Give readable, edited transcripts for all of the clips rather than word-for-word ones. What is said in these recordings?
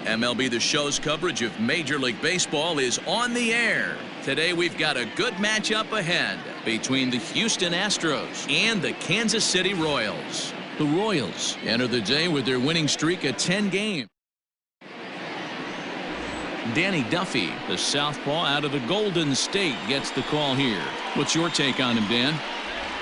MLB The Show's coverage of Major League Baseball is on the air. Today we've got a good matchup ahead between the Houston Astros and the Kansas City Royals. The Royals enter the day with their winning streak at 10 games. Danny Duffy, the southpaw out of the Golden State, gets the call here. What's your take on him, Dan?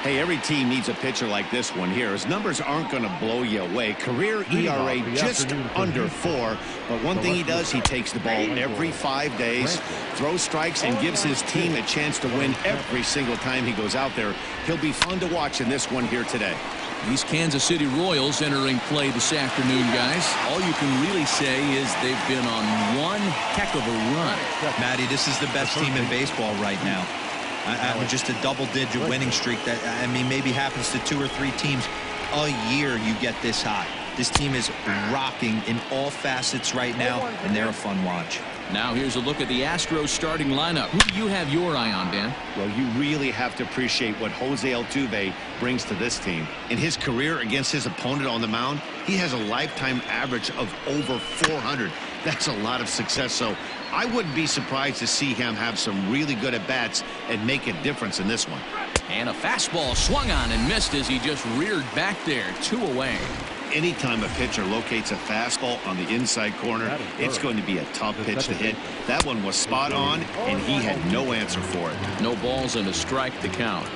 Hey, every team needs a pitcher like this one here. His numbers aren't going to blow you away. Career ERA just under 4. But one thing he does, he takes the ball every 5 days, throws strikes, and gives his team a chance to win every single time he goes out there. He'll be fun to watch in this one here today. These Kansas City Royals entering play this afternoon, guys. All you can really say is they've been on one heck of a run. Matty, this is the best team in baseball right now. With just a double-digit winning streak that, I mean, maybe happens to 2 or 3 teams a year you get this hot. This team is rocking in all facets right now, and they're a fun watch. Now here's a look at the Astros starting lineup. Who do you have your eye on, Dan? Well, you really have to appreciate what Jose Altuve brings to this team. In his career against his opponent on the mound, he has a lifetime average of over 400. That's a lot of success, so I wouldn't be surprised to see him have some really good at-bats and make a difference in this one. And a fastball swung on and missed as he just reared back there, 2 away. Anytime a pitcher locates a fastball on the inside corner, it's going to be a tough pitch to hit. That one was spot on, and he had no answer for it. No balls and a strike to count.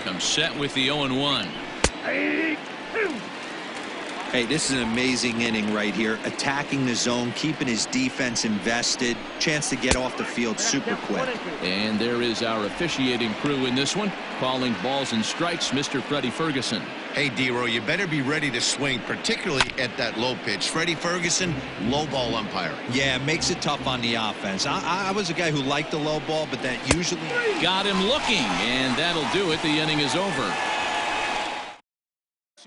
Comes set with the 0-1. Hey, this is an amazing inning right here. Attacking the zone, keeping his defense invested. Chance to get off the field super quick. And there is our officiating crew in this one. Calling balls and strikes, Mr. Freddie Ferguson. Hey, D-Row, you better be ready to swing, particularly at that low pitch. Freddie Ferguson, low ball umpire. Yeah, it makes it tough on the offense. I was a guy who liked the low ball, but that usually... Got him looking, and that'll do it. The inning is over.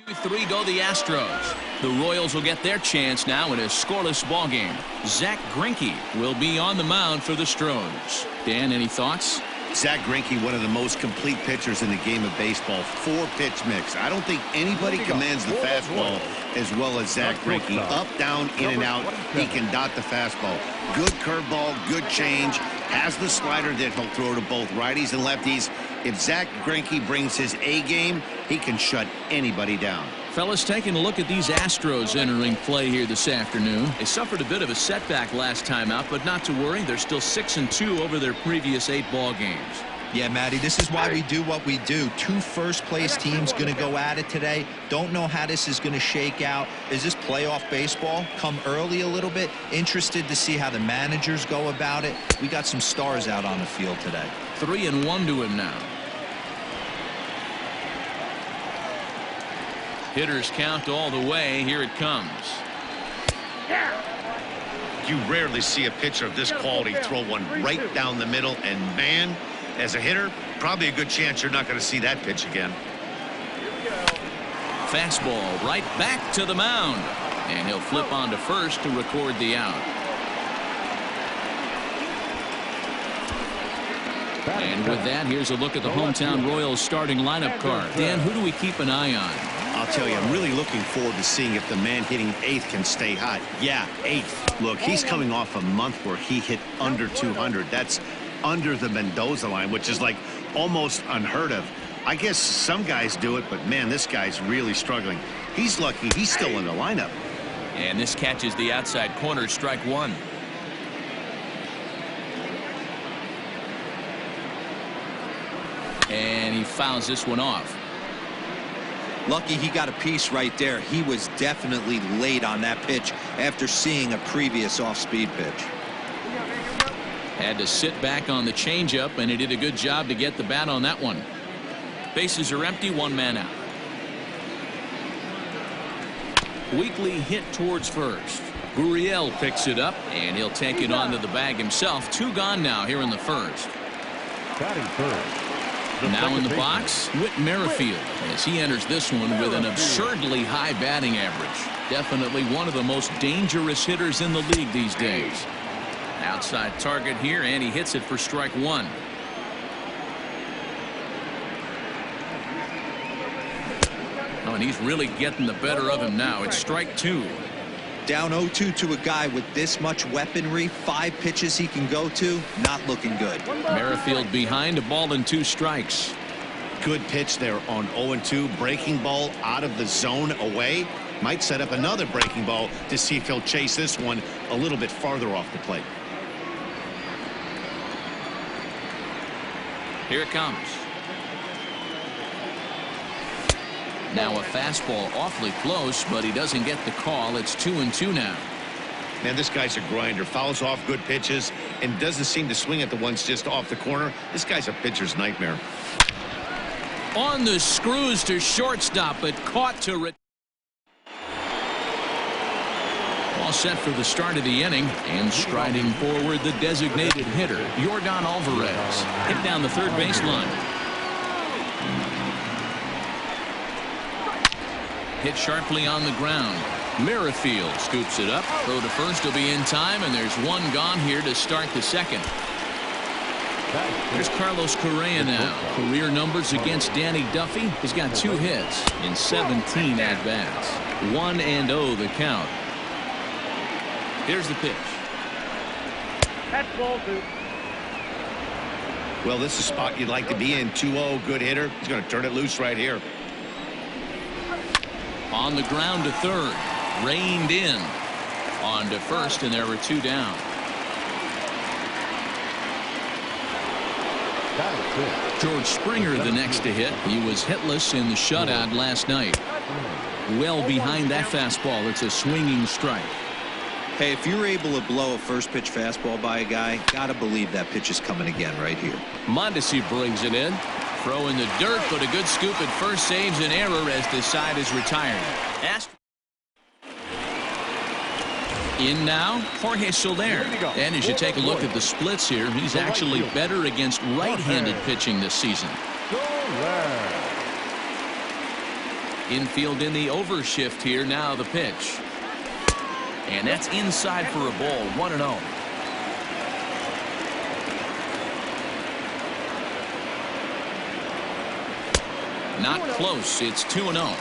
2-3 go the Astros. The Royals will get their chance now in a scoreless ball game. Zack Greinke will be on the mound for the Stros. Dan, any thoughts? Zack Greinke, one of the most complete pitchers in the game of baseball. 4-pitch mix. I don't think anybody commands the fastball as well as Zack Greinke. Up, down, in, and out. He can dot the fastball. Good curveball, good change. Has the slider that he'll throw to both righties and lefties. If Zack Greinke brings his A game, he can shut anybody down. Fellas, taking a look at these Astros entering play here this afternoon. They suffered a bit of a setback last time out, but not to worry. They're still 6-2 over their previous 8 ball games. Yeah, Matty, this is why we do what we do. 2 first-place teams going to go at it today. Don't know how this is going to shake out. Is this playoff baseball? Come early a little bit. Interested to see how the managers go about it. We got some stars out on the field today. 3-1 to him now. Hitters count all the way. Here it comes. You rarely see a pitcher of this quality throw one right down the middle, and man, as a hitter, probably a good chance you're not going to see that pitch again. Fastball right back to the mound, and he'll flip on to first to record the out. And with that, here's a look at the hometown Royals starting lineup card. Dan, who do we keep an eye on? I'll tell you, I'm really looking forward to seeing if the man hitting 8th can stay hot. Yeah, 8th. Look, he's coming off a month where he hit under 200. That's under the Mendoza line, which is like almost unheard of. I guess some guys do it, but man, this guy's really struggling. He's lucky he's still in the lineup. And this catches the outside corner, strike 1. And he fouls this one off. Lucky he got a piece right there. He was definitely late on that pitch after seeing a previous off-speed pitch. Had to sit back on the changeup, and he did a good job to get the bat on that one. Bases are empty, 1 man out. Weekly hit towards first. Gurriel picks it up, and he'll take it onto the bag himself. 2 gone now here in the first. Batting first. Now in the box, Whit Merrifield, as he enters this one with an absurdly high batting average. Definitely one of the most dangerous hitters in the league these days. Outside target here, and he hits it for strike 1. Oh, and he's really getting the better of him now. It's strike 2. Down 0-2 to a guy with this much weaponry, 5 pitches he can go to, not looking good. Merrifield behind, a ball and 2 strikes. Good pitch there on 0-2. Breaking ball out of the zone away. Might set up another breaking ball to see if he'll chase this one a little bit farther off the plate. Here it comes. Now a fastball awfully close, but he doesn't get the call. It's 2-2 now. Man, this guy's a grinder. Fouls off good pitches and doesn't seem to swing at the ones just off the corner. This guy's a pitcher's nightmare. On the screws to shortstop, but caught to all set for the start of the inning, and striding forward the designated hitter, Yordan Alvarez. Hit down the third baseline. Hit sharply on the ground. Merrifield scoops it up. Throw to first will be in time, and there's one gone here to start the second. There's Carlos Correa now. Career numbers against Danny Duffy. He's got 2 hits in 17 at-bats. 1-0 the count. Here's the pitch. That's ball 2. Well, this is a spot you'd like to be in. 2-0, good hitter. He's going to turn it loose right here. On the ground to third. Reined in. On to first, and there were 2 down. George Springer the next to hit. He was hitless in the shutout last night. Well behind that fastball. It's a swinging strike. Hey, if you're able to blow a first pitch fastball by a guy, gotta believe that pitch is coming again right here. Mondesi brings it in. Throw in the dirt, but a good scoop at first saves an error as the side is retired. In now, Jorge Soler. And as you take a look at the splits here, he's actually better against right-handed pitching this season. Infield in the overshift here. Now the pitch. And that's inside for a ball. 1-0. Not close. It's 2-0.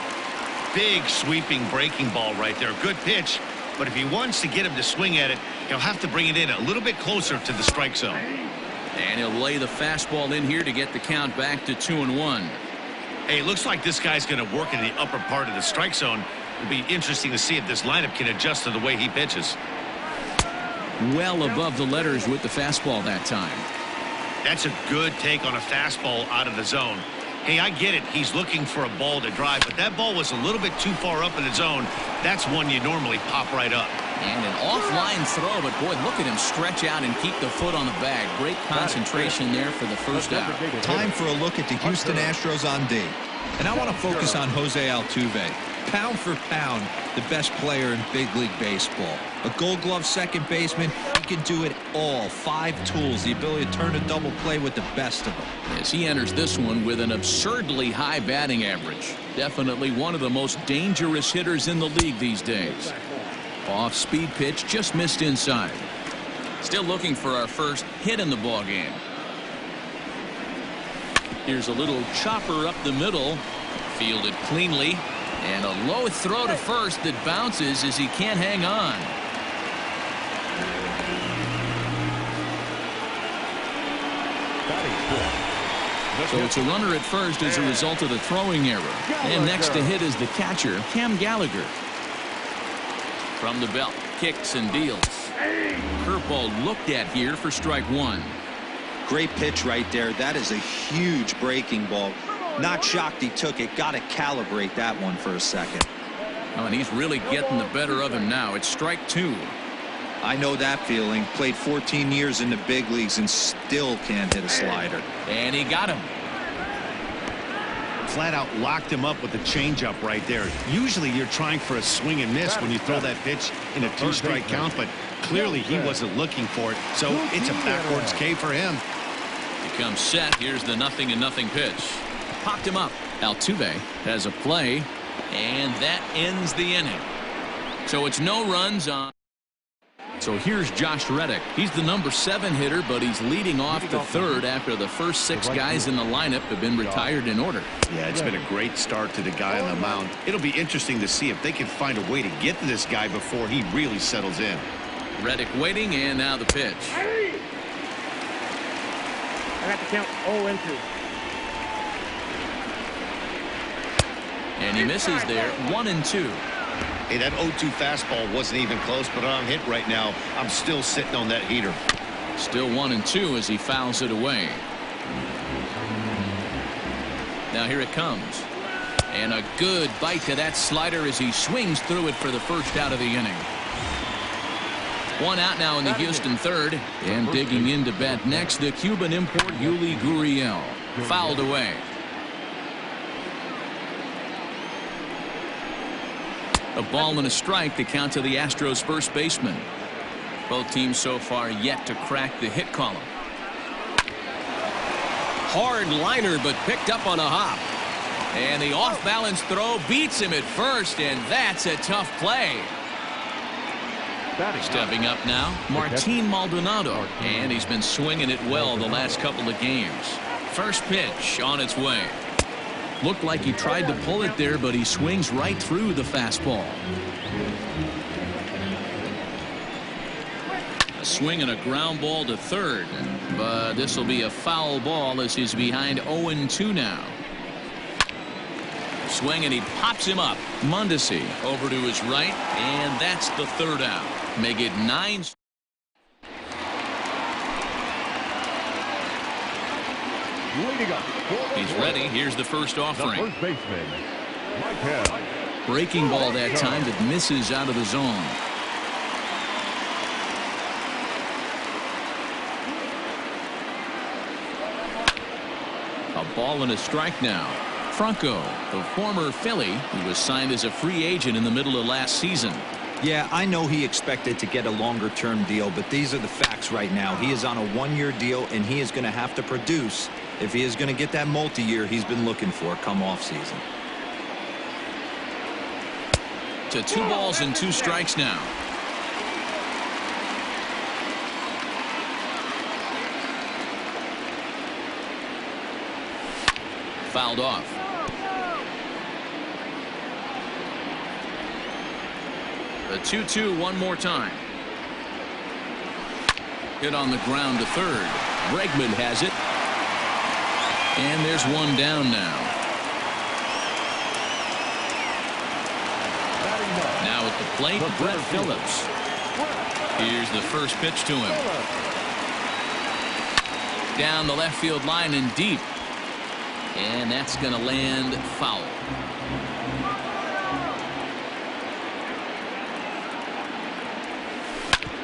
Big sweeping breaking ball right there. Good pitch. But if he wants to get him to swing at it, he'll have to bring it in a little bit closer to the strike zone. And he'll lay the fastball in here to get the count back to 2-1. Hey, it looks like this guy's going to work in the upper part of the strike zone. It'll be interesting to see if this lineup can adjust to the way he pitches. Well above the letters with the fastball that time. That's a good take on a fastball out of the zone. Hey, I get it. He's looking for a ball to drive, but that ball was a little bit too far up in the zone. That's one you normally pop right up. And an offline throw, but boy, look at him stretch out and keep the foot on the bag. Great concentration there for the first out. Time for a look at the Houston Astros on D. And I want to focus on Jose Altuve. Pound for pound, the best player in big league baseball. A Gold Glove second baseman, he can do it all. 5 tools, the ability to turn a double play with the best of them. As he enters this one with an absurdly high batting average. Definitely one of the most dangerous hitters in the league these days. Off-speed pitch, just missed inside. Still looking for our first hit in the ball game. Here's a little chopper up the middle. Fielded cleanly. And a low throw to first that bounces as he can't hang on. So it's a runner at first as a result of the throwing error. And next to hit is the catcher, Cam Gallagher. From the belt, kicks and deals. Curveball looked at here for strike 1. Great pitch right there. That is a huge breaking ball. Not shocked he took it. Got to calibrate that one for a second. Oh, and he's really getting the better of him now. It's strike 2. I know that feeling. Played 14 years in the big leagues and still can't hit a slider. And he got him. Flat out locked him up with a changeup right there. Usually you're trying for a swing and miss when you throw that pitch in a 2-strike count, but clearly he wasn't looking for it. So it's a backwards K for him. He comes set. Here's the 0-0 pitch. Popped him up. Altuve has a play, and that ends the inning. So it's no runs on. So here's Josh Reddick. He's the number 7 hitter, but he's leading off the third after the first 6 guys in the lineup have been retired in order. Yeah, it's been a great start to the guy on the mound. It'll be interesting to see if they can find a way to get to this guy before he really settles in. Reddick waiting, and now the pitch. I got to count 0-2. And he misses there, 1-2. Hey, that 0-2 fastball wasn't even close, but on hit right now, I'm still sitting on that heater. Still 1-2 as he fouls it away. Now here it comes. And a good bite to that slider as he swings through it for the first out of the inning. 1 out now in the Houston third. And digging in to bat next, the Cuban import Yuli Gurriel. Fouled away. A ball and a strike to count to the Astros first baseman. Both teams so far yet to crack the hit column. Hard liner, but picked up on a hop. And the off-balance throw beats him at first, and that's a tough play. Stepping up now, Martin Maldonado, and he's been swinging it well the last couple of games. First pitch on its way. Looked like he tried to pull it there, but he swings right through the fastball. A swing and a ground ball to third, but this will be a foul ball as he's behind 0-2 now. Swing, and he pops him up. Mondesi over to his right, and that's the third out. Make it 9. He's ready. Here's the first offering. Breaking ball that time that misses out of the zone. A ball and a strike now. Franco, the former Philly, who was signed as a free agent in the middle of last season. Yeah, I know he expected to get a longer-term deal, but these are the facts right now. He is on a 1-year deal, and he is going to have to produce if he is going to get that multi-year he's been looking for come off-season. To 2 balls and 2 strikes now. Fouled off. The 2-2 one more time. Hit on the ground to third. Bregman has it. And there's one down now. Now at the plate, Brett Phillips. Here's the first pitch to him. Down the left field line and deep. And that's going to land foul.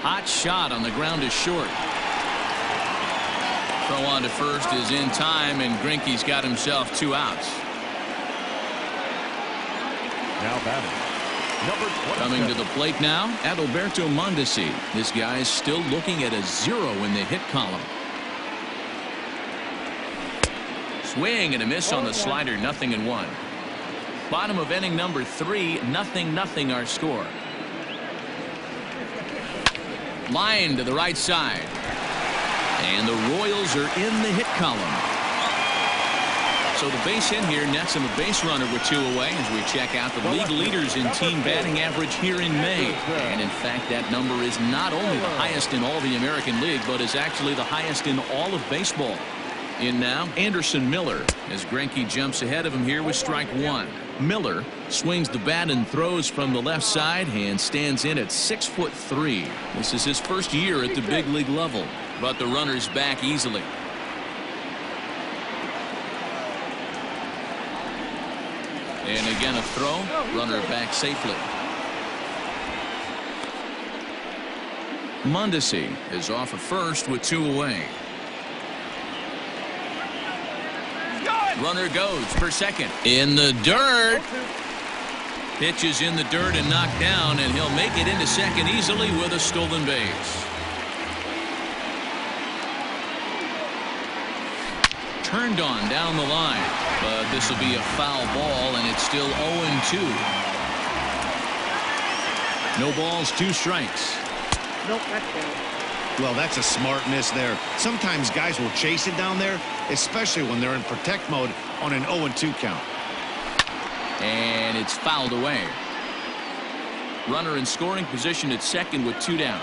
Hot shot on the ground is short. Throw on to first is in time, and Greinke's got himself 2 outs. Now batting. Coming to the plate now, Adalberto Mondesi. This guy's still looking at a 0 in the hit column. Swing and a miss on the slider, 0-1. Bottom of inning number 3, 0-0 our score. Line to the right side. And the Royals are in the hit column. So the base hit here nets him a base runner with 2 away as we check out the league leaders in team batting average here in May. And in fact, that number is not only the highest in all the American League, but is actually the highest in all of baseball. In now, Anderson Miller, as Greinke jumps ahead of him here with strike 1. Miller swings the bat and throws from the left side and stands in at 6'3". This is his first year at the big league level, but the runner's back easily. And again a throw, runner back safely. Mondesi is off at first with 2 away. Runner goes for second. In the dirt. Pitch is in the dirt and knocked down, and he'll make it into second easily with a stolen base. Turned on down the line, but this will be a foul ball, and it's still 0-2. No balls, 2 strikes. Nope, that's down. Well, that's a smart miss there. Sometimes guys will chase it down there, especially when they're in protect mode on an 0-2 count. And it's fouled away. Runner in scoring position at second with 2 down.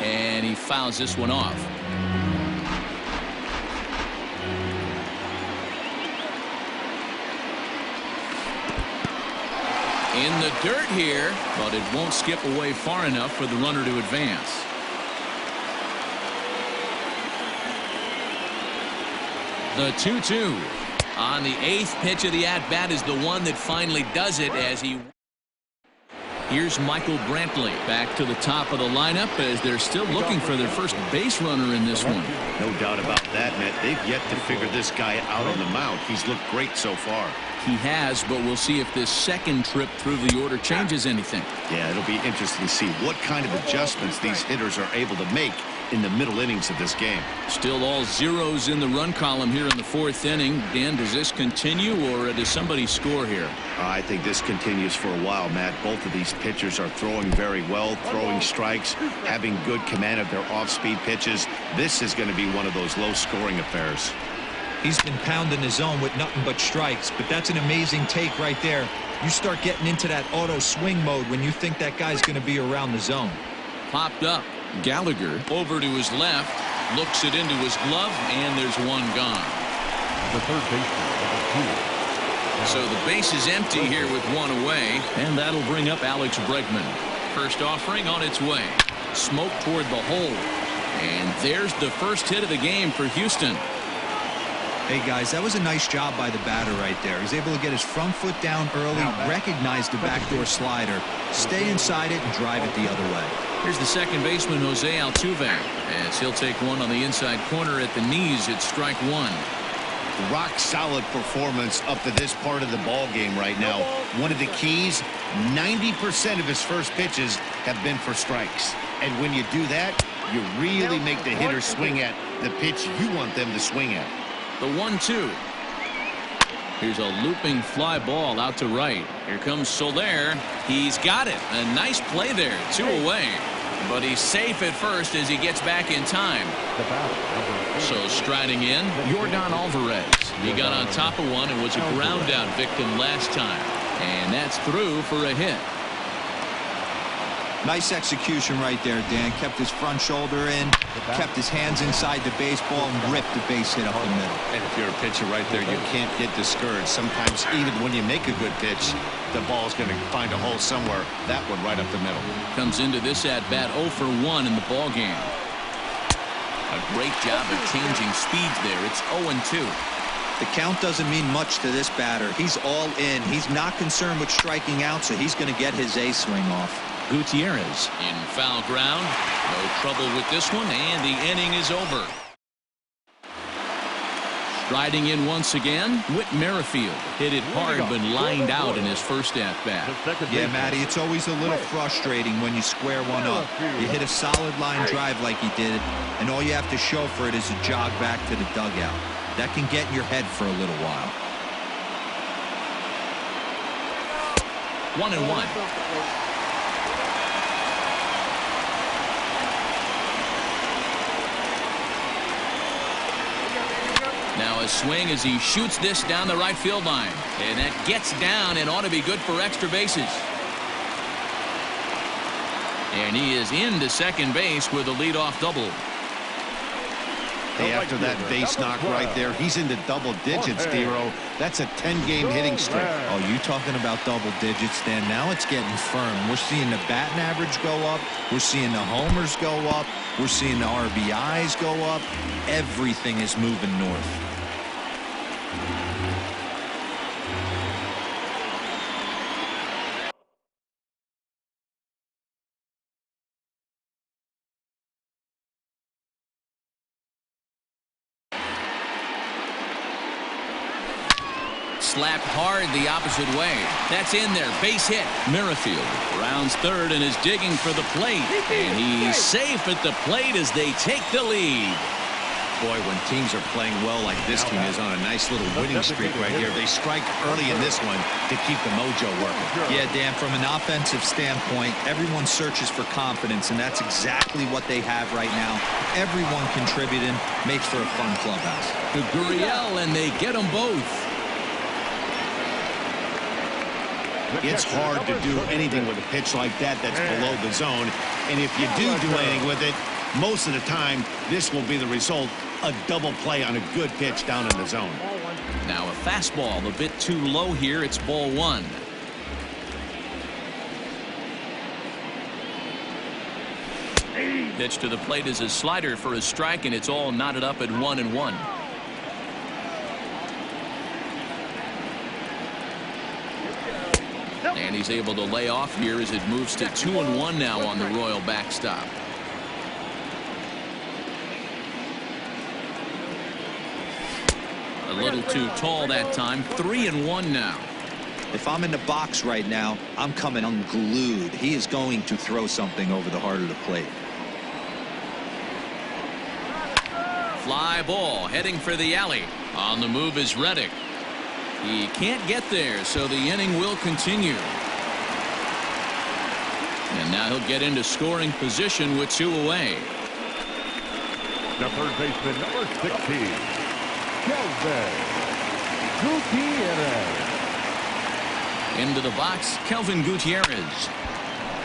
And he fouls this one off. In the dirt here, but it won't skip away far enough for the runner to advance. The 2-2 on the 8th pitch of the at-bat is the one that finally does it as he. Here's Michael Brantley back to the top of the lineup as they're still looking for their first base runner in this one. No doubt about that, Matt. They've yet to figure this guy out on the mound. He's looked great so far. He has, but we'll see if this second trip through the order changes anything. Yeah, it'll be interesting to see what kind of adjustments these hitters are able to make in the middle innings of this game. Still all zeros in the run column here in the 4th inning. Dan, does this continue or does somebody score here? I think this continues for a while, Matt. Both of these pitchers are throwing very well, throwing strikes, having good command of their off-speed pitches. This is going to be one of those low-scoring affairs. He's been pounding his zone with nothing but strikes, but that's an amazing take right there. You start getting into that auto swing mode when you think that guy's going to be around the zone. Popped up. Gallagher over to his left, looks it into his glove, and there's one gone. The third baseman. So the base is empty here with one away, and that'll bring up Alex Bregman. First offering on its way. Smoke toward the hole. And there's the first hit of the game for Houston. Hey guys, that was a nice job by the batter right there. He's able to get his front foot down early, recognize the backdoor slider, stay inside it, and drive it the other way. Here's the second baseman, Jose Altuve, as he'll take one on the inside corner at the knees. It's strike one. Rock solid performance up to this part of the ball game right now. One of the keys, 90% of his first pitches have been for strikes. And when you do that, you really make the hitter swing at the pitch you want them to swing at. The 1-2. Here's a looping fly ball out to right. Here comes Soler. He's got it. A nice play there. 2 away. But he's safe at first as he gets back in time. So striding in, Yordan Alvarez. He got on top of one and was a ground out victim last time. And that's through for a hit. Nice execution right there, Dan. Kept his front shoulder in, kept his hands inside the baseball, and ripped the base hit up the middle. And if you're a pitcher right there, you can't get discouraged. Sometimes even when you make a good pitch, the ball's going to find a hole somewhere. That one right up the middle. Comes into this at-bat 0 for 1 in the ball game. A great job of changing speeds there. It's 0-2. The count doesn't mean much to this batter. He's all in. He's not concerned with striking out, so he's going to get his A swing off. Gutierrez in foul ground. No trouble with this one, and the inning is over. Striding in once again, Whit Merrifield. Hit it hard, but lined out in his first at-bat. Yeah, Matty, it's always a little frustrating when you square one up. You hit a solid line drive like he did, and all you have to show for it is a jog back to the dugout. That can get in your head for a little while. 1-1. Now a swing as he shoots this down the right field line. And that gets down and ought to be good for extra bases. And he is into second base with a leadoff double. Hey, after that base knock right there, he's into double digits, Dero. That's a 10-game hitting streak. Oh, you talking about double digits, Dan? Now it's getting firm. We're seeing the batting average go up. We're seeing the homers go up. We're seeing the RBIs go up. Everything is moving north. Slapped hard the opposite way. That's in there. Base hit. Merrifield rounds third and is digging for the plate. And he's safe at the plate as they take the lead. Boy, when teams are playing well like this team is on a nice little winning streak right here, they strike early in this one to keep the mojo working. Yeah, Dan, from an offensive standpoint, everyone searches for confidence, and that's exactly what they have right now. Everyone contributing makes for a fun clubhouse. To Gurriel, and they get them both. It's hard to do anything with a pitch like that that's below the zone. And if you do anything with it, most of the time, this will be the result, a double play on a good pitch down in the zone. Now a fastball a bit too low here. It's ball one. Pitch to the plate is a slider for a strike, and it's all knotted up at 1-1. And he's able to lay off here as it moves to 2-1 now on the Royal backstop. A little too tall that time. 3-1 now. If I'm in the box right now, I'm coming unglued. He is going to throw something over the heart of the plate. Fly ball heading for the alley. On the move is Reddick. He can't get there, so the inning will continue. And now he'll get into scoring position with 2 away. The third baseman, number 16, Gutierrez. Into the box, Kelvin Gutierrez.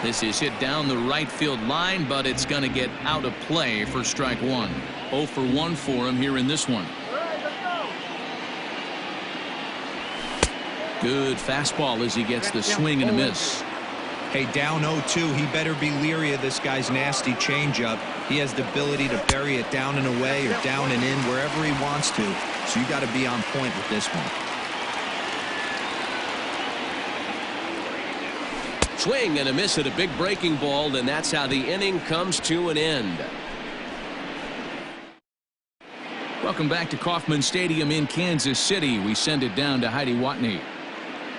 This is hit down the right field line, but it's going to get out of play for strike one. 0 for 1 for him here in this one. Good fastball as he gets the swing and a miss. Hey, down 0-2, he better be leery of this guy's nasty changeup. He has the ability to bury it down and away or down and in wherever he wants to. So you got to be on point with this one. Swing and a miss at a big breaking ball, and that's how the inning comes to an end. Welcome back to Kauffman Stadium in Kansas City. We send it down to Heidi Watney.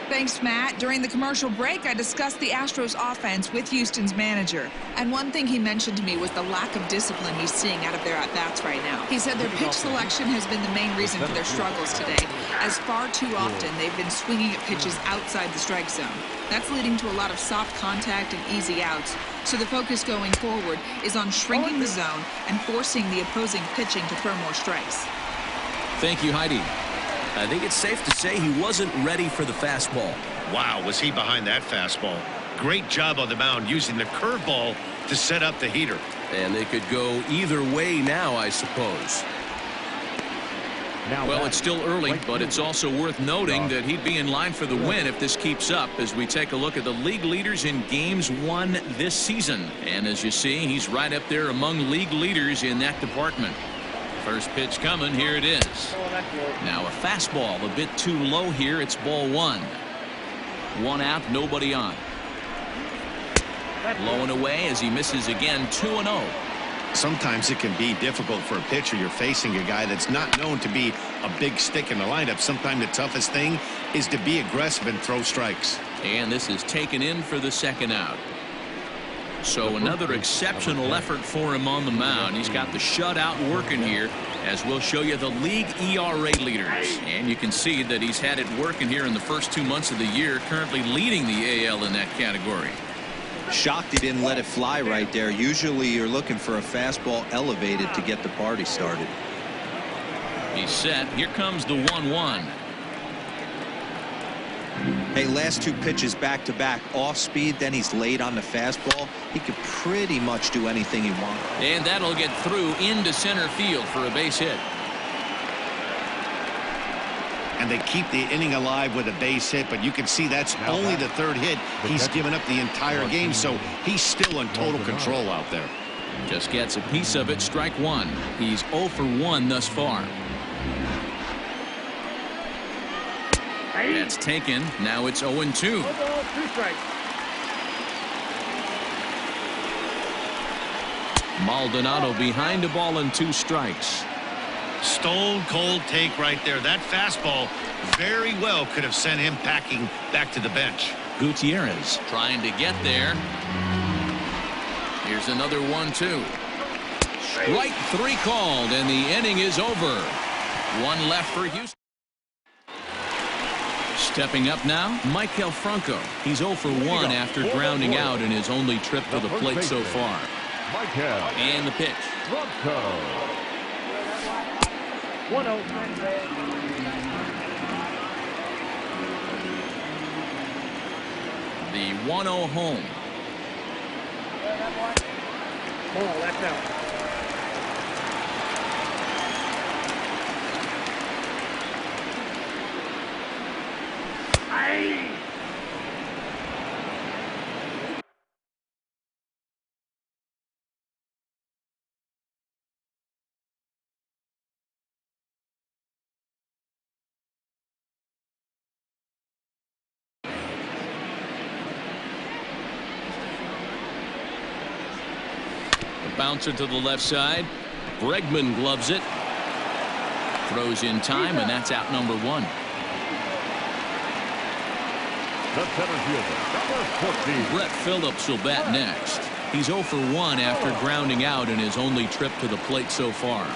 Thanks, Matt. During the commercial break, I discussed the Astros offense with Houston's manager. And one thing he mentioned to me was the lack of discipline he's seeing out of their at-bats right now. He said their pitch selection has been the main reason for their struggles today, as far too often they've been swinging at pitches outside the strike zone. That's leading to a lot of soft contact and easy outs. So the focus going forward is on shrinking the zone and forcing the opposing pitching to throw more strikes. Thank you, Heidi. I think it's safe to say he wasn't ready for the fastball. Wow, was he behind that fastball. Great job on the mound using the curveball to set up the heater. And they could go either way now, I suppose. Well, it's still early, but it's also worth noting that he'd be in line for the win if this keeps up as we take a look at the league leaders in games won this season. And as you see, he's right up there among league leaders in that department. First pitch coming. Here it is. Now a fastball a bit too low here. It's ball one. 1 out, nobody on. Low and away as he misses again. 2-0. Sometimes it can be difficult for a pitcher. You're facing a guy that's not known to be a big stick in the lineup. Sometimes the toughest thing is to be aggressive and throw strikes. And this is taken in for the second out. So another exceptional effort for him on the mound. He's got the shutout working here, as we'll show you the league ERA leaders. And you can see that he's had it working here in the first 2 months of the year, currently leading the AL in that category. Shocked he didn't let it fly right there. Usually you're looking for a fastball elevated to get the party started. He's set. Here comes the 1-1. Hey, last 2 pitches back to back, off speed, then he's late on the fastball. He could pretty much do anything he wants. And that'll get through into center field for a base hit. And they keep the inning alive with a base hit, but you can see that's only the 3rd hit he's given up the entire game, so he's still in total control out there. Just gets a piece of it. Strike one. He's 0 for 1 thus far. That's taken. Now it's 0-2. 2 strikes. Maldonado behind a ball and 2 strikes. Stone cold take right there. That fastball very well could have sent him packing back to the bench. Gutierrez trying to get there. Here's another 1-2. Strike 3 called, and the inning is over. One left for Houston. Stepping up now, Michael Franco. He's 0 for 1 after grounding out in his only trip to the plate so far. And the pitch. One out. The 1-0 home. Ball, that's out. Bouncer to the left side. Bregman gloves it. Throws in time, and that's out number 1. The center fielder, number 14. Brett Phillips will bat next. He's 0 for 1 after grounding out in his only trip to the plate so far.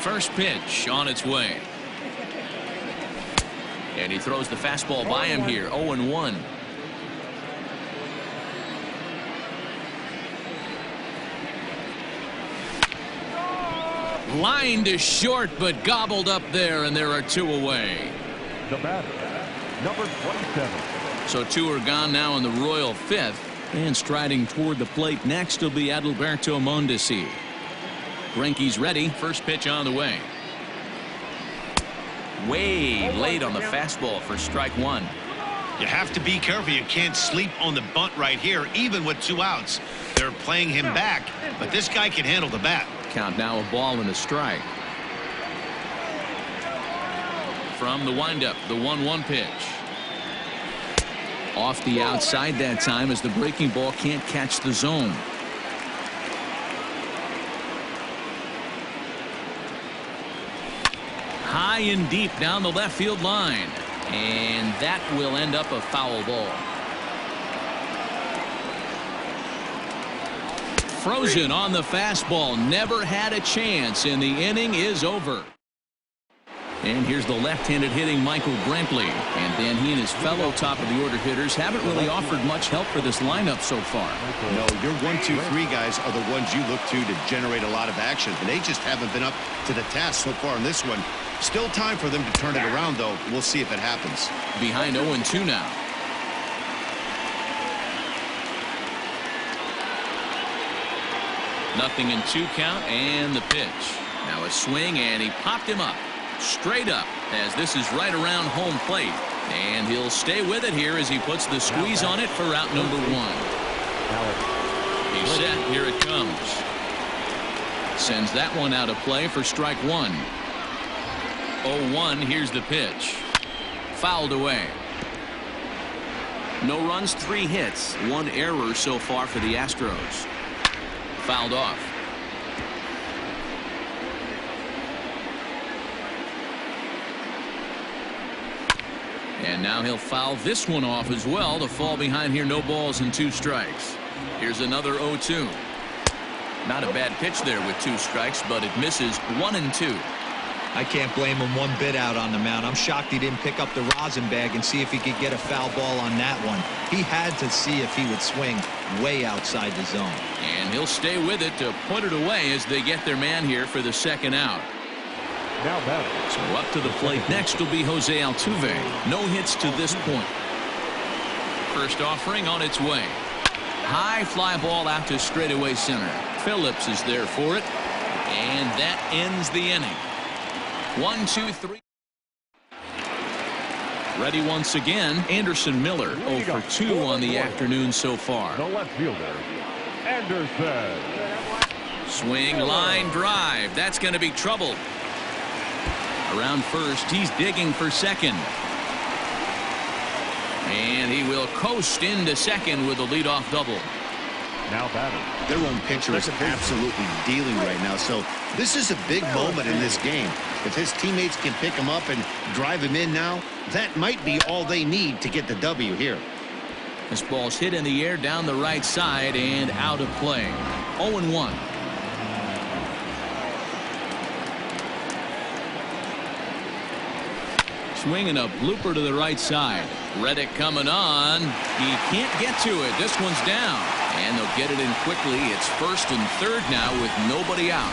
First pitch on its way. And he throws the fastball by him here. 0-1. Line to short, but gobbled up there, and there are 2 away. The batter, number 27. So 2 are gone now in the Royal 5th. And striding toward the plate next will be Adalberto Mondesi. Greinke's ready. First pitch on the way. Way late on the fastball for strike 1. You have to be careful. You can't sleep on the bunt right here, even with 2 outs. They're playing him back, but this guy can handle the bat. Count now a ball and a strike. From the windup, the 1-1 pitch. Off the outside that time as the breaking ball can't catch the zone. High and deep down the left field line. And that will end up a foul ball. Frozen on the fastball. Never had a chance, and the inning is over. And here's the left-handed hitting Michael Brantley. And then he and his fellow top-of-the-order hitters haven't really offered much help for this lineup so far. No, your 1, 2, 3 guys are the ones you look to generate a lot of action. And they just haven't been up to the task so far in this one. Still time for them to turn it around, though. We'll see if it happens. Behind 0-2 now. Nothing in 2 count, and the pitch. Now a swing, and he popped him up. Straight up, as this is right around home plate. And he'll stay with it here as he puts the squeeze on it for out number 1. He's set. Here it comes. Sends that one out of play for strike 1. 0-1. Here's the pitch. Fouled away. No runs, 3 hits. 1 error so far for the Astros. Fouled off. And now he'll foul this one off as well to fall behind here. No balls and 2 strikes. Here's another 0-2. Not a bad pitch there with 2 strikes, but it misses 1 and 2. I can't blame him one bit out on the mound. I'm shocked he didn't pick up the rosin bag and see if he could get a foul ball on that one. He had to see if he would swing way outside the zone. And he'll stay with it to put it away as they get their man here for the 2nd out. Now batter. So up to the plate next will be Jose Altuve. No hits to this point. First offering on its way. High fly ball out to straightaway center. Phillips is there for it. And that ends the inning. 1, 2, 3. Ready once again. Anderson Miller 0 for 2 on the afternoon so far. The left fielder, Anderson. Swing, line drive. That's going to be trouble. Around first, he's digging for second. And he will coast into second with a leadoff double. Now batting. Their own pitcher is absolutely dealing right now. So this is a big moment in this game. If his teammates can pick him up and drive him in now, that might be all they need to get the W here. This ball's hit in the air down the right side and out of play. 0-1. Swinging a blooper to the right side. Reddick coming on. He can't get to it. This one's down. And they'll get it in quickly. It's 1st and 3rd now with nobody out.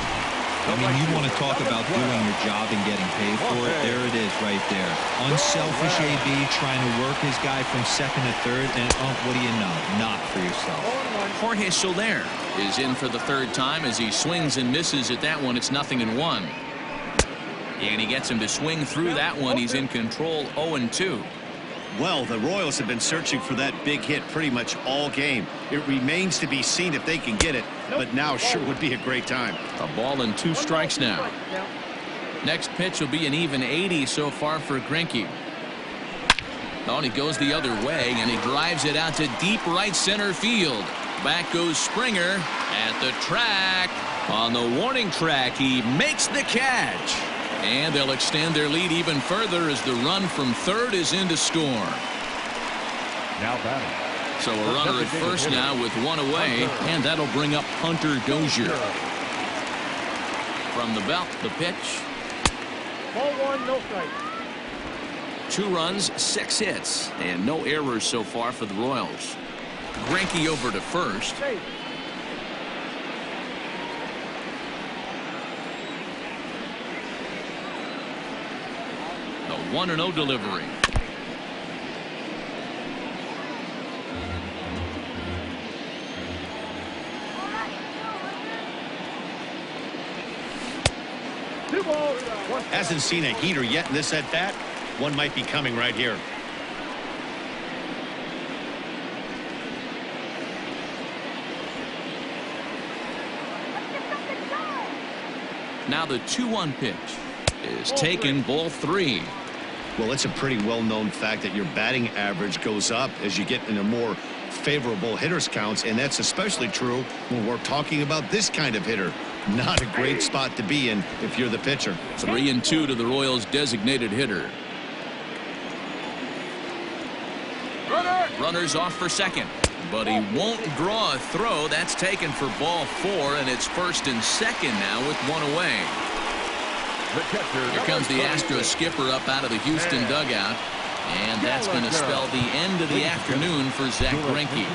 I mean, you want to talk about doing your job and getting paid for it. There it is right there. Unselfish AB trying to work his guy from 2nd to 3rd. And what do you know? Not for yourself. Jorge Soler is in for the 3rd time as he swings and misses at that one. It's 0-1. And he gets him to swing through that one. He's in control. 0-2. Well, the Royals have been searching for that big hit pretty much all game. It remains to be seen if they can get it, but now sure would be a great time. A ball and 2 strikes now. Next pitch will be an even 80 so far for Grenke. Oh, and he goes the other way, and he drives it out to deep right center field. Back goes Springer at the track. On the warning track, he makes the catch. And they'll extend their lead even further as the run from 3rd is in to score. Now batting. So a runner at first now with 1 away, and that'll bring up Hunter Dozier. From the belt, the pitch. Ball 1, no strike. 2 runs, 6 hits, and no errors so far for the Royals. Grenke over to first. Safe. The 1-0 delivery. Hasn't seen a heater yet in this at bat. One might be coming right here. Now the 2-1 pitch is taken. Ball 3. Well, it's a pretty well-known fact that your batting average goes up as you get into more favorable hitters counts, and that's especially true when we're talking about this kind of hitter. Not a great spot to be in if you're the pitcher. 3-2 to the Royals' designated hitter. Runner's off for second, but he won't draw a throw. That's taken for ball 4, and it's 1st and 2nd now with 1 away. Here comes the Astros skipper up out of the Houston dugout, and that's going to spell the end of the afternoon for Zach Greinke.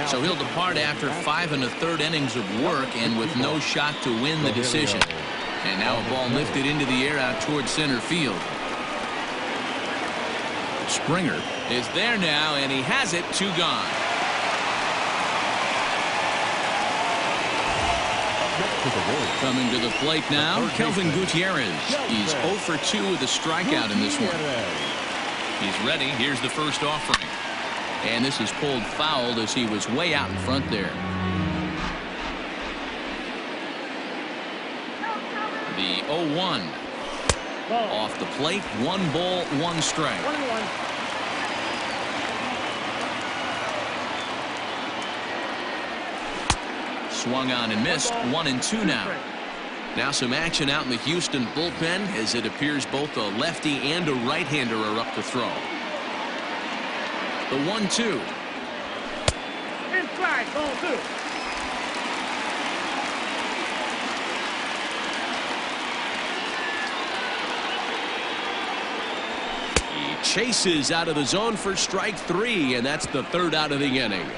So he'll depart after 5 1/3 innings of work and with no shot to win the decision. And now a ball lifted into the air out towards center field. Springer is there now, and he has it. 2 gone. Coming to the plate now, Kelvin Gutierrez. He's 0 for 2 with a strikeout in this one. He's ready. Here's the first offering. And this is pulled foul as he was way out in front there. The 0-1. Off the plate, 1 ball, 1 strike. 21. Swung on and missed. 1-2 now. Now some action out in the Houston bullpen as it appears both a lefty and a right-hander are up to throw. The 1-2. Inside, ball 2. He chases out of the zone for strike 3, and that's the 3rd out of the inning.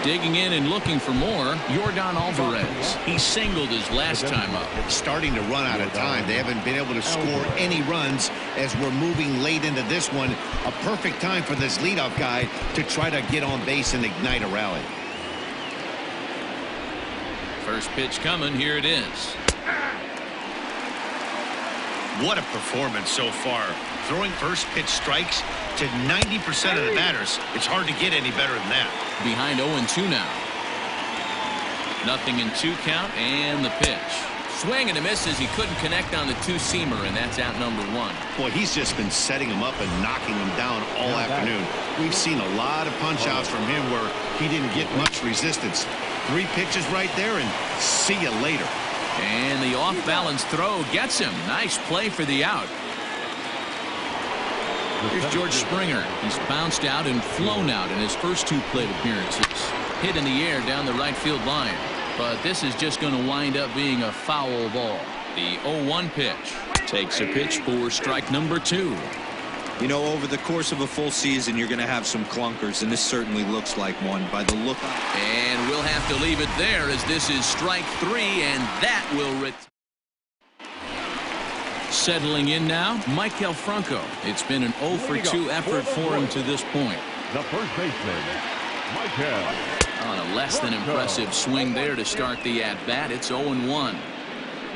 Digging in and looking for more, Yordan Alvarez. He singled his last time up. Starting to run out of time. They haven't been able to score any runs as we're moving late into this one. A perfect time for this leadoff guy to try to get on base and ignite a rally. First pitch coming. Here it is. What a performance so far. Throwing first pitch strikes to 90% of the batters. It's hard to get any better than that. Behind 0-2 now. 0-2 count, and the pitch. Swing and a miss as he couldn't connect on the 2-seamer, and that's out number 1. Boy, he's just been setting him up and knocking him down all afternoon. We've seen a lot of punch-outs from him where he didn't get much resistance. 3 pitches right there, and see you later. And the off-balance throw gets him. Nice play for the out. Here's George Springer. He's bounced out and flown out in his first 2 plate appearances. Hit in the air down the right field line. But this is just going to wind up being a foul ball. The 0-1 pitch. Takes a pitch for strike number 2. You know, over the course of a full season, you're going to have some clunkers, and this certainly looks like one by the look. And we'll have to leave it there as this is strike 3, and that will settling in now, Michael Franco. It's been an 0 for 2 effort for him to this point. The first baseman, Michael. On a less than impressive swing there to start the at-bat. It's 0-1.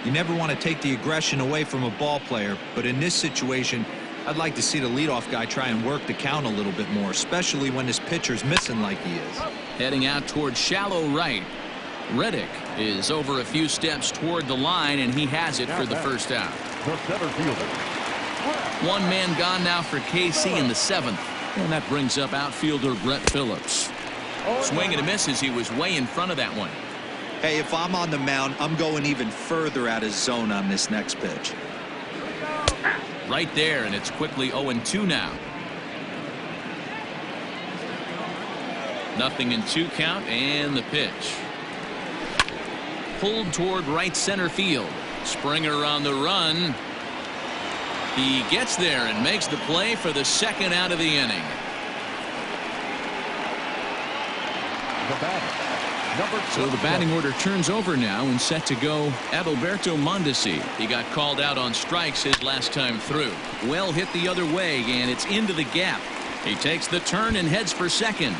You never want to take the aggression away from a ball player, but in this situation, I'd like to see the leadoff guy try and work the count a little bit more, especially when this pitcher's missing like he is. Heading out toward shallow right. Reddick is over a few steps toward the line, and he has it for the first out. The center fielder. 1 man gone now for KC in the 7th. And that brings up outfielder Brett Phillips. Swing and a miss as he was way in front of that one. Hey, if I'm on the mound, I'm going even further out of zone on this next pitch. Right there, and it's quickly 0-2 now. 0-2 count, and the pitch. Pulled toward right center field. Springer on the run. He gets there and makes the play for the 2nd out of the inning. So the batting order turns over now and set to go Adalberto Mondesi. He got called out on strikes his last time through. Well hit the other way, and it's into the gap. He takes the turn and heads for 2nd.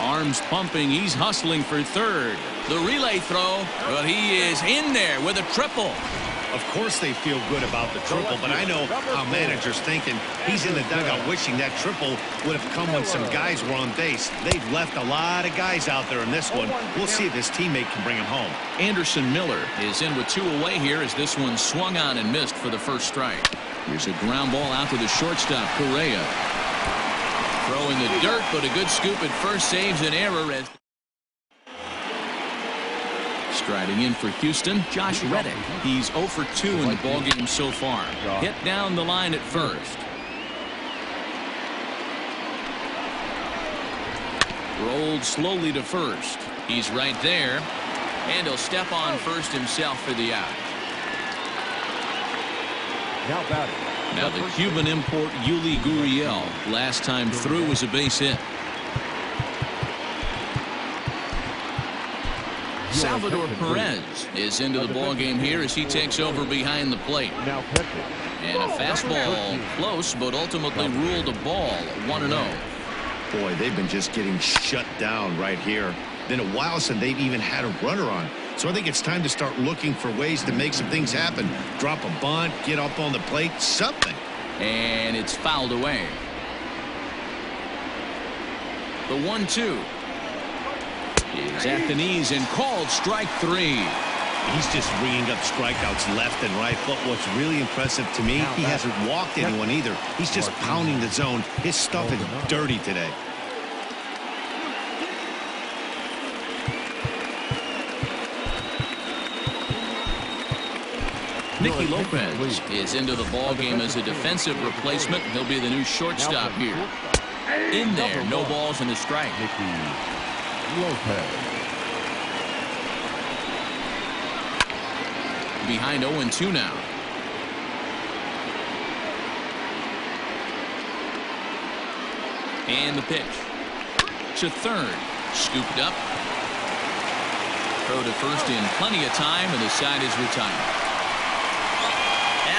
Arms pumping. He's hustling for 3rd. The relay throw, but he is in there with a triple. Of course they feel good about the triple, but I know how manager's thinking. He's in the dugout wishing that triple would have come when some guys were on base. They've left a lot of guys out there in this one. We'll see if his teammate can bring him home. Anderson Miller is in with 2 away here as this one swung on and missed for the first strike. Here's a ground ball out to the shortstop, Correa. Throw in the dirt, but a good scoop at first saves an error as striding in for Houston, Josh Reddick. He's 0 for 2 in the ballgame so far. Hit down the line at first. Rolled slowly to first. He's right there, and he'll step on first himself for the out. Now the Cuban import Yuli Gurriel. Last time through was a base hit. Salvador Perez is into the ballgame here as he takes over behind the plate. And a fastball close, but ultimately ruled a ball. 1-0. Boy, they've been just getting shut down right here. Been a while since they've even had a runner on. So I think it's time to start looking for ways to make some things happen. Drop a bunt, get up on the plate, something. And it's fouled away. The 1-2 is at the knees and called strike 3. He's just ringing up strikeouts left and right. But what's really impressive to me, he hasn't walked anyone either. He's just pounding the zone. His stuff is dirty today. Nicky Lopez is into the ballgame as a defensive replacement. He'll be the new shortstop here. In there, no balls and a strike. Behind 0-2 now. And the pitch to third. Scooped up. Throw to first in plenty of time, and the side is retired.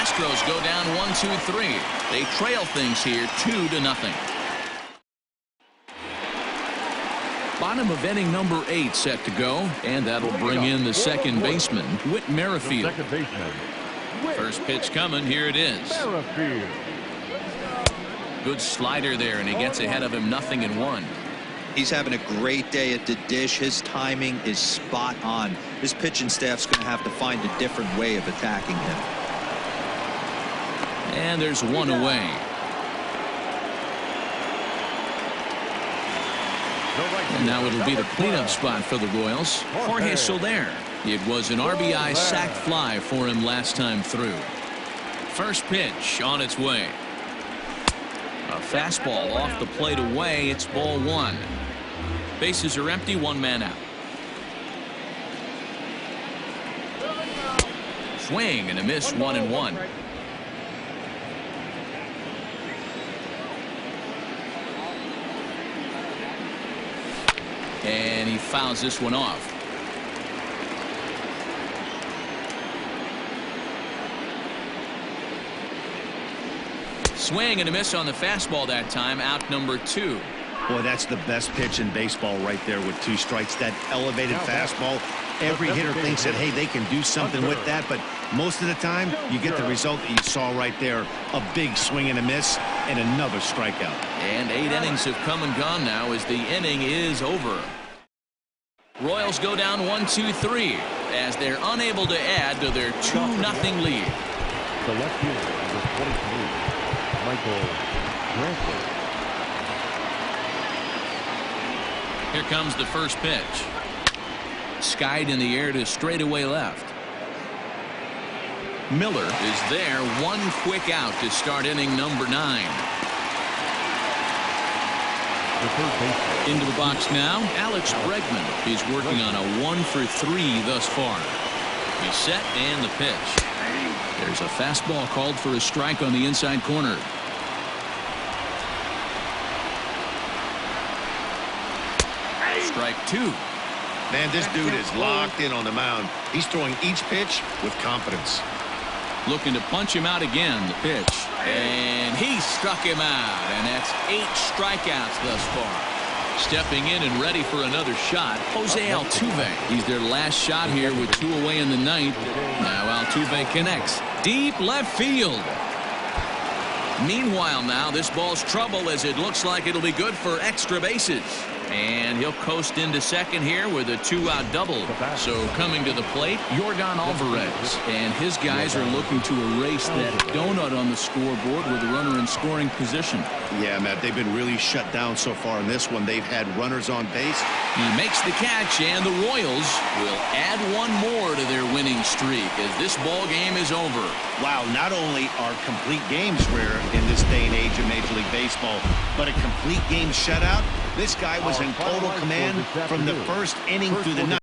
Astros go down 1-2-3. They trail things here 2-0. Bottom of inning number 8 set to go, and that'll bring in the second baseman, Whit Merrifield. First pitch coming. Here it is. Good slider there, and he gets ahead of him. 0-1. He's having a great day at the dish. His timing is spot on. His pitching staff's going to have to find a different way of attacking him. And there's one away. And now it'll be the cleanup spot for the Royals. Jorge Soler. It was an RBI sac fly for him last time through. First pitch on its way. A fastball off the plate away. It's ball one. Bases are empty, one man out. Swing and a miss, 1-1. And he fouls this one off. Swing and a miss on the fastball that time. Out number 2. Boy, that's the best pitch in baseball right there with 2 strikes. That elevated fastball. Every hitter thinks that, hey, they can do something with that, but most of the time you get the result that you saw right there. A big swing and a miss and another strikeout. And 8 innings have come and gone now as the inning is over. Royals go down 1-2-3 as they're unable to add to their 2-0 lead. The left fielder, number 23, Michael Grantley. Here comes the first pitch. Skied in the air to straightaway left. Miller is there. One quick out to start inning number 9. Into the box now, Alex Bregman. He's working on a 1-for-3 thus far. He's set and the pitch. There's a fastball called for a strike on the inside corner. Strike 2. Man, this dude is locked in on the mound. He's throwing each pitch with confidence. Looking to punch him out again. The pitch. And he struck him out. And that's 8 strikeouts thus far. Stepping in and ready for another shot, Jose Altuve. He's their last shot here with 2 away in the 9th. Now Altuve connects. Deep left field. Meanwhile now, this ball's trouble as it looks like it'll be good for extra bases. And he'll coast into second here with a 2-out double. So coming to the plate, Yordan Alvarez. And his guys are looking to erase that donut on the scoreboard with a runner in scoring position. Yeah, Matt, they've been really shut down so far in this one. They've had runners on base. He makes the catch, and the Royals will add 1 more to their winning streak as this ball game is over. Wow, not only are complete games rare in this day and age of Major League Baseball, but a complete game shutout. This guy was in total command from the first inning through the 9th.